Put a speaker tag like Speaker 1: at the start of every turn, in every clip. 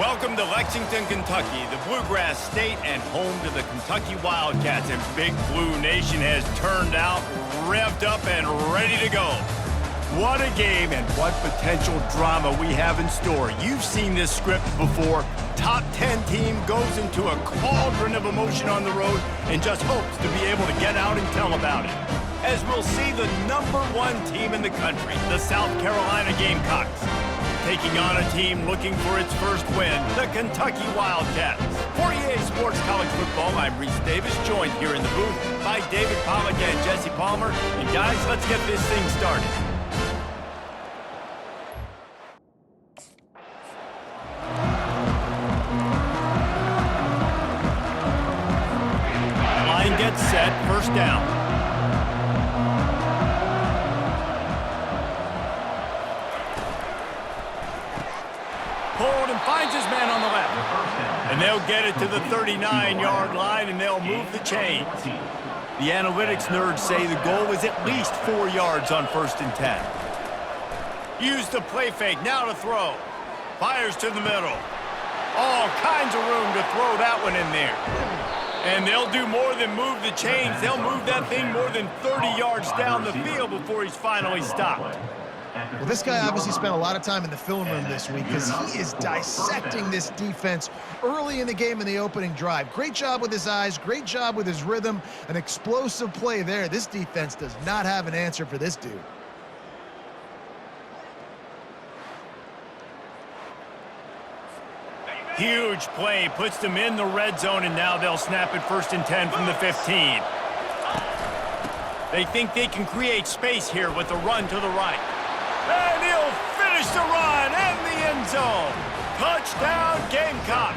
Speaker 1: Welcome to Lexington, Kentucky, the Bluegrass State and home to the Kentucky Wildcats. And Big Blue Nation has turned out, revved up, and ready to go. What a game and what potential drama we have in store. You've seen this script before. Top 10 team goes into a cauldron of emotion on the road and just hopes to be able to get out and tell about it. As we'll see the #1 team in the country, the South Carolina Gamecocks, taking on a team looking for its first win, the Kentucky Wildcats. For EA Sports College Football, I'm Reese Davis, joined here in the booth by David Pollack and Jesse Palmer. And guys, let's get this thing started. Line gets set, first down. Hold and finds his man on the left. And they'll get it to the 39-yard line, and they'll move the chains. The analytics nerds say the goal is at least 4 yards on 1st and 10. Use the play fake, now to throw. Fires to the middle. All kinds of room to throw that one in there. And they'll do more than move the chains. They'll move that thing more than 30 yards down the field before he's finally stopped.
Speaker 2: Well, this guy obviously spent a lot of time in the film room this week because he is dissecting this defense early in the game in the opening drive. Great job with his eyes, great job with his rhythm, an explosive play there. This defense does not have an answer for this dude.
Speaker 1: Huge play, puts them in the red zone, and now they'll snap it 1st and 10 from the 15. They think they can create space here with a run to the right. And he'll finish the run and the end zone. Touchdown, Gamecocks.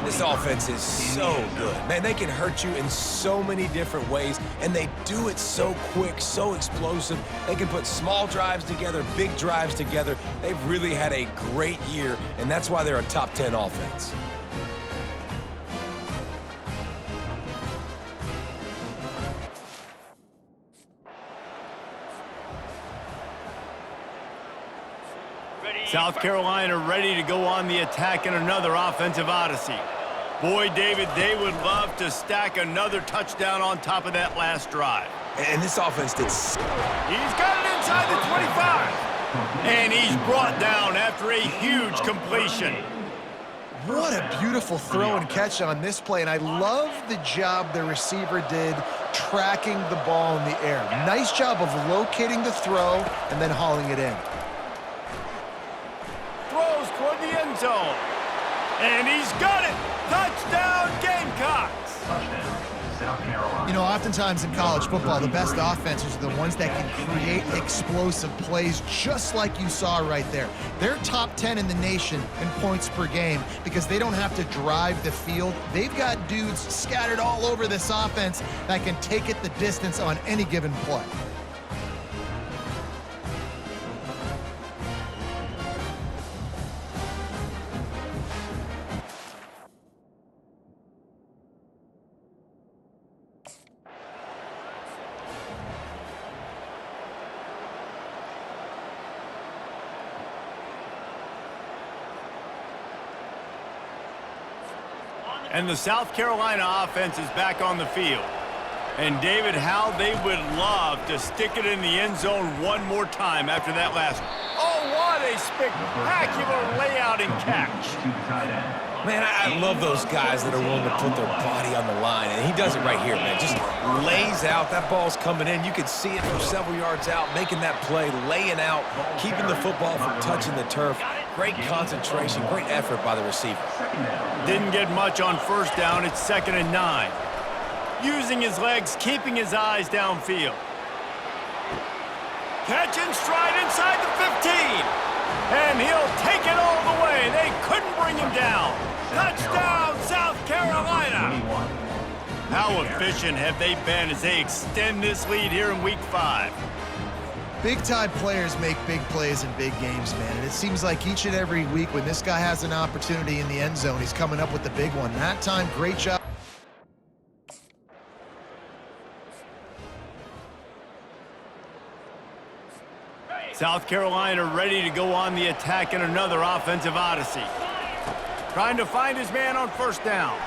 Speaker 3: This offense is so good. Man, they can hurt you in so many different ways, and they do it so quick, so explosive. They can put small drives together, big drives together. They've really had a great year, and that's why they're a top 10 offense.
Speaker 1: South Carolina ready to go on the attack in another offensive odyssey. Boy, David, they would love to stack another touchdown on top of that last drive.
Speaker 3: And this offense did...
Speaker 1: He's got it inside the 25. And he's brought down after a huge completion.
Speaker 2: What a beautiful throw and catch on this play, and I love the job the receiver did tracking the ball in the air. Nice job of locating the throw and then hauling it in.
Speaker 1: Throws toward the end zone. And he's got it. Touchdown, Gamecocks.
Speaker 2: You know, oftentimes in college football, the best offenses are the ones that can create explosive plays just like you saw right there. They're top 10 in the nation in points per game because they don't have to drive the field. They've got dudes scattered all over this offense that can take it the distance on any given play.
Speaker 1: And the South Carolina offense is back on the field. And David, how they would love to stick it in the end zone one more time after that last. Oh, what a spectacular layout and catch.
Speaker 3: Man, I love those guys that are willing to put their body on the line, and he does it right here, man. Just lays out. That ball's coming in. You can see it from several yards out, making that play, laying out, keeping the football from touching the turf. Great concentration, great effort by the receiver.
Speaker 1: Didn't get much on 1st down. It's 2nd and 9. Using his legs, keeping his eyes downfield. Catch and stride inside the 15. And he'll take it all the way. They couldn't bring him down. Touchdown, South Carolina. How efficient have they been as they extend this lead here in Week 5?
Speaker 2: Big-time players make big plays in big games, man. And it seems like each and every week when this guy has an opportunity in the end zone, he's coming up with the big one. That time, great job.
Speaker 1: South Carolina ready to go on the attack in another offensive odyssey. Trying to find his man on first down.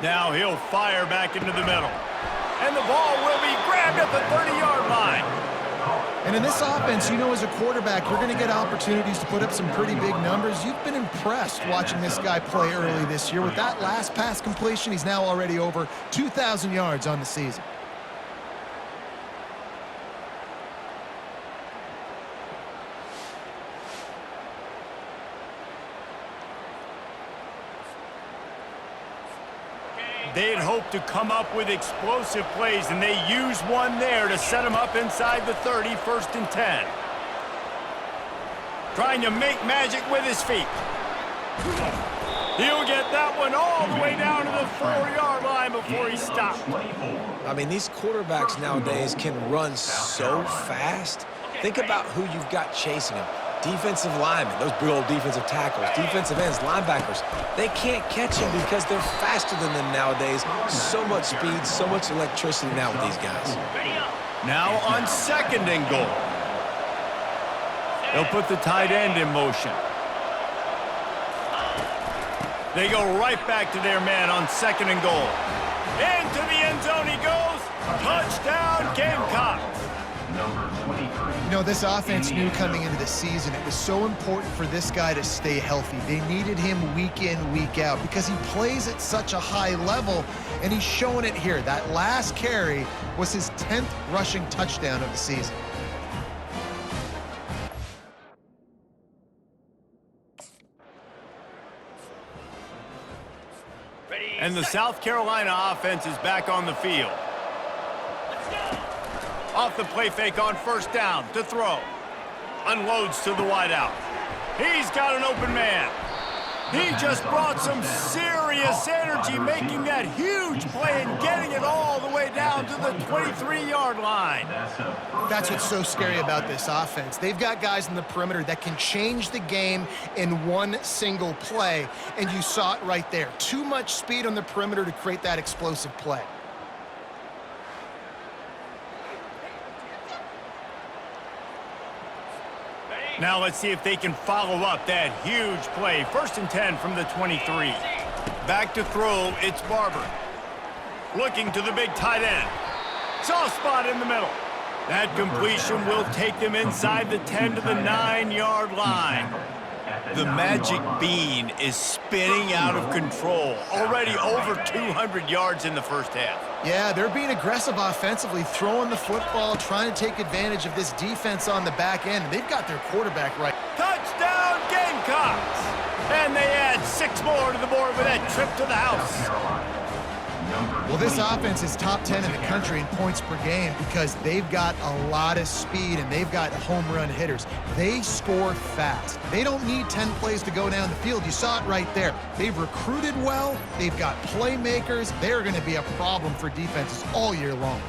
Speaker 1: Now he'll fire back into the middle. And the ball will be grabbed at the 30-yard line.
Speaker 2: And in this offense, you know, as a quarterback, you're going to get opportunities to put up some pretty big numbers. You've been impressed watching this guy play early this year. With that last pass completion, he's now already over 2,000 yards on the season.
Speaker 1: They'd hoped to come up with explosive plays, and they used one there to set him up inside the 30, 1st and 10. Trying to make magic with his feet. He'll get that one all the way down to the 4-yard line before he stopped.
Speaker 3: I mean, these quarterbacks nowadays can run so fast. Think about who you've got chasing them. Defensive linemen, those big old defensive tackles, defensive ends, linebackers, they can't catch them because they're faster than them nowadays. So much speed, so much electricity now with these guys.
Speaker 1: Now on 2nd and goal. They'll put the tight end in motion. They go right back to their man on 2nd and goal. Into the end zone he goes. Touchdown, Gamecocks.
Speaker 2: You know, this offense knew coming into the season it was so important for this guy to stay healthy. They needed him week in, week out because he plays at such a high level, and he's showing it here. That last carry was his 10th rushing touchdown of the season.
Speaker 1: And the South Carolina offense is back on the field. Off the play fake on 1st down to throw. Unloads to the wideout. He's got an open man. He just brought some serious energy, making that huge play and getting it all the way down to the 23-yard line.
Speaker 2: That's what's so scary about this offense. They've got guys in the perimeter that can change the game in one single play, and you saw it right there. Too much speed on the perimeter to create that explosive play.
Speaker 1: Now let's see if they can follow up that huge play. 1st and 10 from the 23. Back to throw, it's Barber. Looking to the big tight end. Soft spot in the middle. That completion will take them inside the 10 to the 9-yard line. The magic bean is spinning out of control. Already over 200 yards in the 1st half.
Speaker 2: Yeah, they're being aggressive offensively, throwing the football, trying to take advantage of this defense on the back end. They've got their quarterback right.
Speaker 1: Touchdown, Gamecocks! And they add 6 more to the board with that trip to the house.
Speaker 2: Well, this offense is top 10 in the country in points per game because they've got a lot of speed and they've got home run hitters. They score fast. They don't need 10 plays to go down the field. You saw it right there. They've recruited well. They've got playmakers. They're going to be a problem for defenses all year long.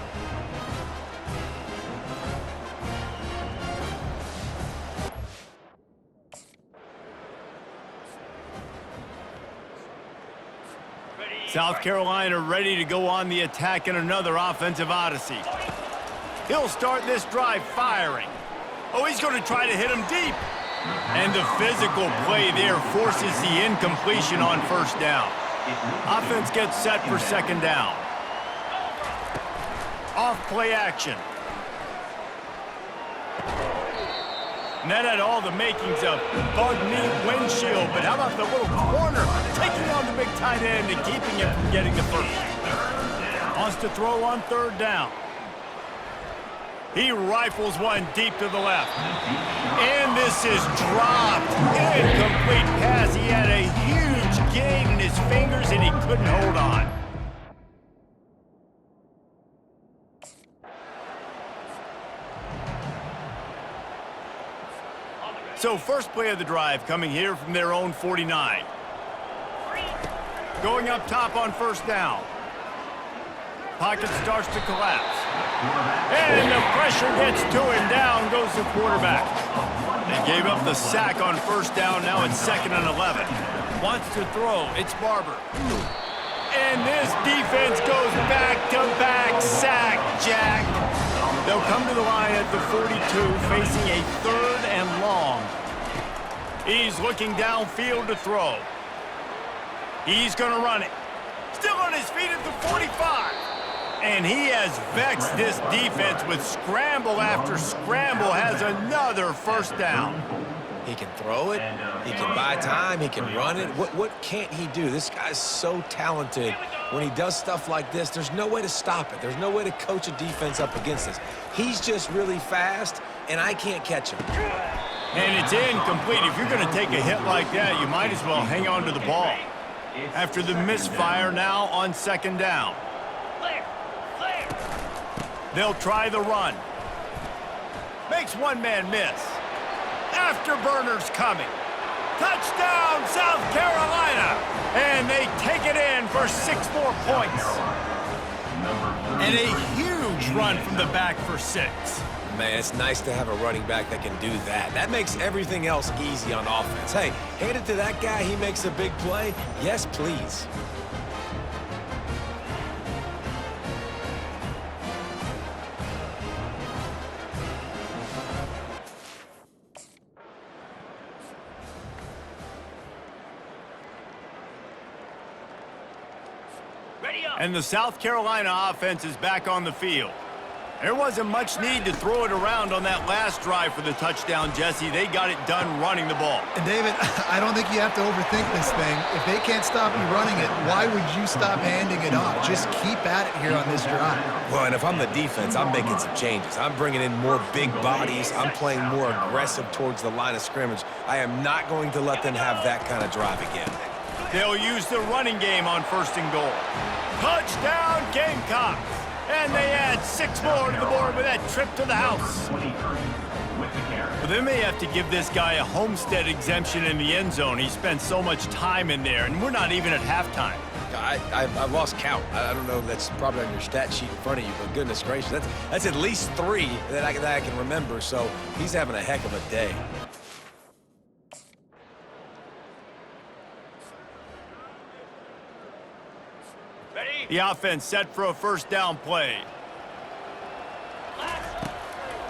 Speaker 1: South Carolina ready to go on the attack in another offensive odyssey. He'll start this drive firing. Oh, he's going to try to hit him deep. And the physical play there forces the incompletion on 1st down. Offense gets set for 2nd down. Off play action. And that had all the makings of bug knee windshield, but how about the little corner taking on the big tight end and keeping him from getting the 1st? Wants to throw on 3rd down. He rifles one deep to the left. And this is dropped. Incomplete pass. He had a huge gain in his fingers and he couldn't hold on. So 1st play of the drive coming here from their own 49. Going up top on 1st down. Pocket starts to collapse. And the pressure gets to him. Down goes the quarterback. They gave up the sack on 1st down. Now it's 2nd and 11. Wants to throw. It's Barber. And this defense goes back-to-back sack, Jack. They'll come to the line at the 42, facing a 3rd and long. He's looking downfield to throw. He's going to run it. Still on his feet at the 45. And he has vexed this defense with scramble after scramble, has another first down.
Speaker 3: He can throw it, he can buy time, he can run it. What can't he do? This guy's so talented. When he does stuff like this, there's no way to stop it. There's no way to coach a defense up against this. He's just really fast, and I can't catch him.
Speaker 1: And it's incomplete. If you're going to take a hit like that, you might as well hang on to the ball. After the misfire, now on 2nd down. They'll try the run. Makes one man miss. Afterburners coming. Touchdown, South Carolina. And they take it in for 6 more points. And a huge run from the back for 6.
Speaker 3: Man, it's nice to have a running back that can do that. That makes everything else easy on offense. Hey, hand it to that guy, he makes a big play. Yes, please.
Speaker 1: And the South Carolina offense is back on the field. There wasn't much need to throw it around on that last drive for the touchdown, Jesse. They got it done running the ball.
Speaker 2: And David, I don't think you have to overthink this thing. If they can't stop you running it, why would you stop handing it off? Just keep at it here on this drive.
Speaker 3: Well, and if I'm the defense, I'm making some changes. I'm bringing in more big bodies. I'm playing more aggressive towards the line of scrimmage. I am not going to let them have that kind of drive again.
Speaker 1: They'll use the running game on 1st and goal. Touchdown, Gamecocks! And they add 6 more to the board with that trip to the house. Well, they may have to give this guy a Homestead exemption in the end zone. He spent so much time in there, and we're not even at halftime.
Speaker 3: I've lost count. I don't know. That's probably on your stat sheet in front of you, but goodness gracious, that's at least 3 that I can remember, so he's having a heck of a day.
Speaker 1: The offense set for a 1st down play.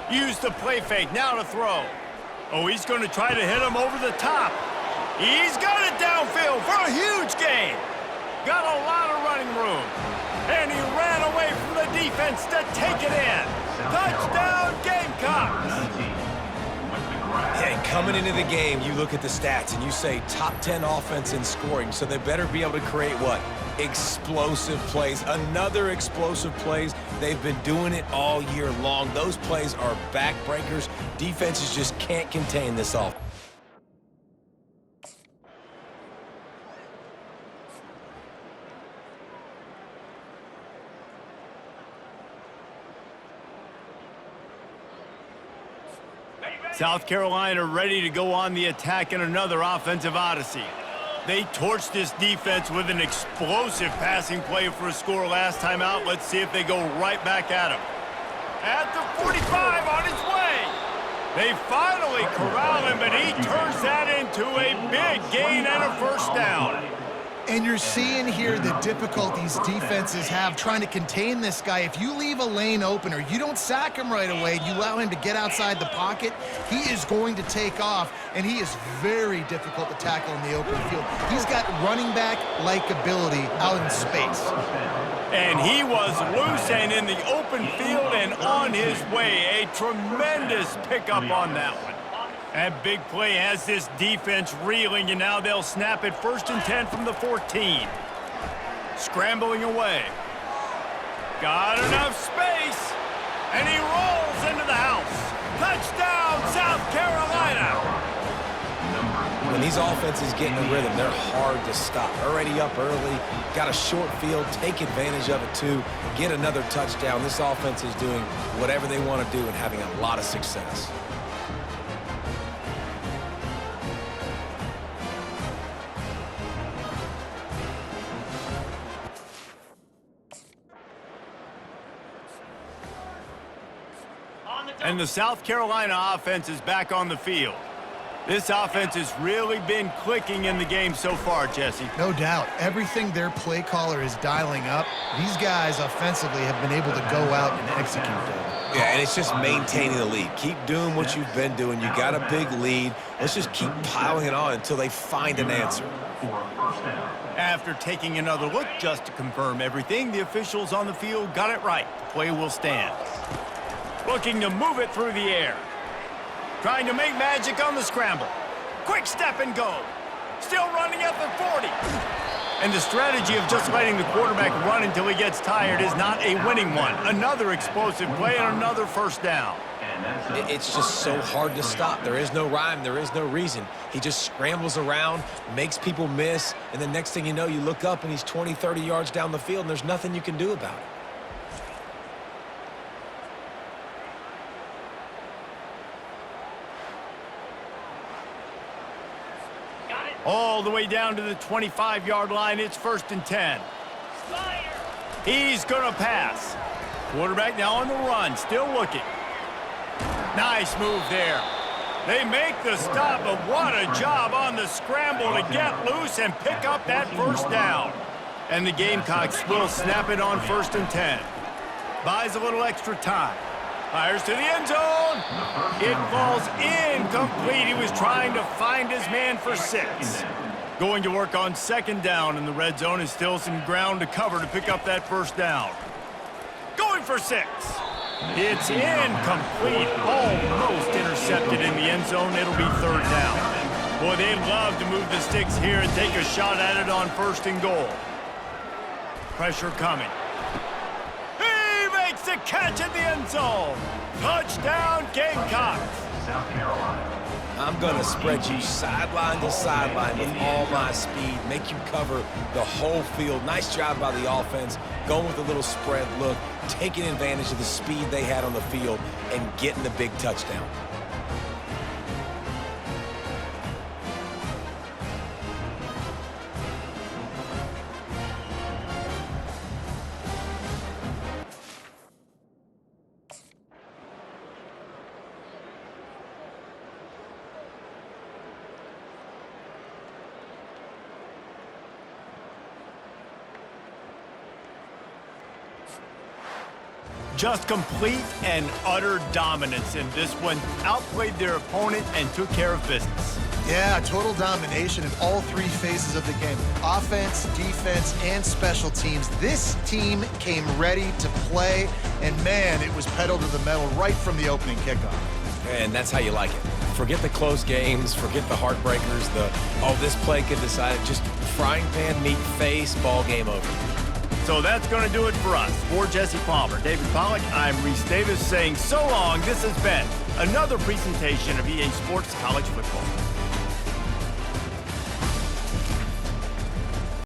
Speaker 1: Use the play fake, now to throw. Oh, he's going to try to hit him over the top. He's got it downfield for a huge gain. Got a lot of running room. And he ran away from the defense to take it in. Touchdown, Gamecocks!
Speaker 3: Yeah, coming into the game, you look at the stats and you say top 10 offense in scoring, so they better be able to create what? Explosive plays. Another explosive plays. They've been doing it all year long. Those plays are backbreakers. Defenses just can't contain this offense.
Speaker 1: South Carolina ready to go on the attack in another offensive odyssey. They torched this defense with an explosive passing play for a score last time out. Let's see if they go right back at him. At the 45 on his way. They finally corral him, but he turns that into a big gain and a 1st down.
Speaker 2: And you're seeing here the difficulties defenses have trying to contain this guy. If you leave a lane open or you don't sack him right away, you allow him to get outside the pocket, he is going to take off, and he is very difficult to tackle in the open field. He's got running back-like ability out in space.
Speaker 1: And he was loose and in the open field and on his way. A tremendous pickup on that one. That big play has this defense reeling, and now they'll snap it 1st and 10 from the 14. Scrambling away. Got enough space, and he rolls into the house. Touchdown, South Carolina!
Speaker 3: When these offenses get in the rhythm, they're hard to stop. Already up early, got a short field, take advantage of it too, get another touchdown. This offense is doing whatever they want to do and having a lot of success.
Speaker 1: And the South Carolina offense is back on the field. This offense has really been clicking in the game so far, Jesse.
Speaker 2: No doubt. Everything their play caller is dialing up, these guys offensively have been able to go out and execute that.
Speaker 3: Yeah, and it's just maintaining the lead. Keep doing what you've been doing. You got a big lead. Let's just keep piling it on until they find an answer.
Speaker 1: After taking another look just to confirm everything, the officials on the field got it right. The play will stand. Looking to move it through the air. Trying to make magic on the scramble. Quick step and go. Still running at the 40. And the strategy of just letting the quarterback run until he gets tired is not a winning one. Another explosive play and another first down.
Speaker 3: It's just so hard to stop. There is no rhyme. There is no reason. He just scrambles around, makes people miss, and the next thing you know, you look up and he's 20, 30 yards down the field, and there's nothing you can do about it.
Speaker 1: All the way down to the 25-yard line. It's 1st and 10. He's going to pass. Quarterback now on the run, still looking. Nice move there. They make the stop, but what a job on the scramble to get loose and pick up that first down. And the Gamecocks will snap it on 1st and 10. Buys a little extra time. Fires to the end zone. It falls incomplete. He was trying to find his man for 6. Going to work on 2nd down, and the red zone is still some ground to cover to pick up that first down. Going for 6. It's incomplete. Almost intercepted in the end zone. It'll be 3rd down. Boy, they'd love to move the sticks here and take a shot at it on 1st and goal. Pressure coming. A catch in the end zone. Touchdown, Gamecocks.
Speaker 3: I'm going to spread you sideline to sideline with all my speed, make you cover the whole field. Nice job by the offense, going with a little spread look, taking advantage of the speed they had on the field, and getting the big touchdown.
Speaker 1: Just complete and utter dominance in this one. Outplayed their opponent and took care of business.
Speaker 2: Yeah, total domination in all 3 phases of the game. Offense, defense, and special teams. This team came ready to play, and man, it was pedal to the metal right from the opening kickoff.
Speaker 3: And that's how you like it. Forget the close games, forget the heartbreakers, this play could decide it. Just frying pan, meat, face, ball game over.
Speaker 1: So that's going to do it for us. For Jesse Palmer, David Pollack, I'm Reese Davis saying so long. This has been another presentation of EA Sports College Football.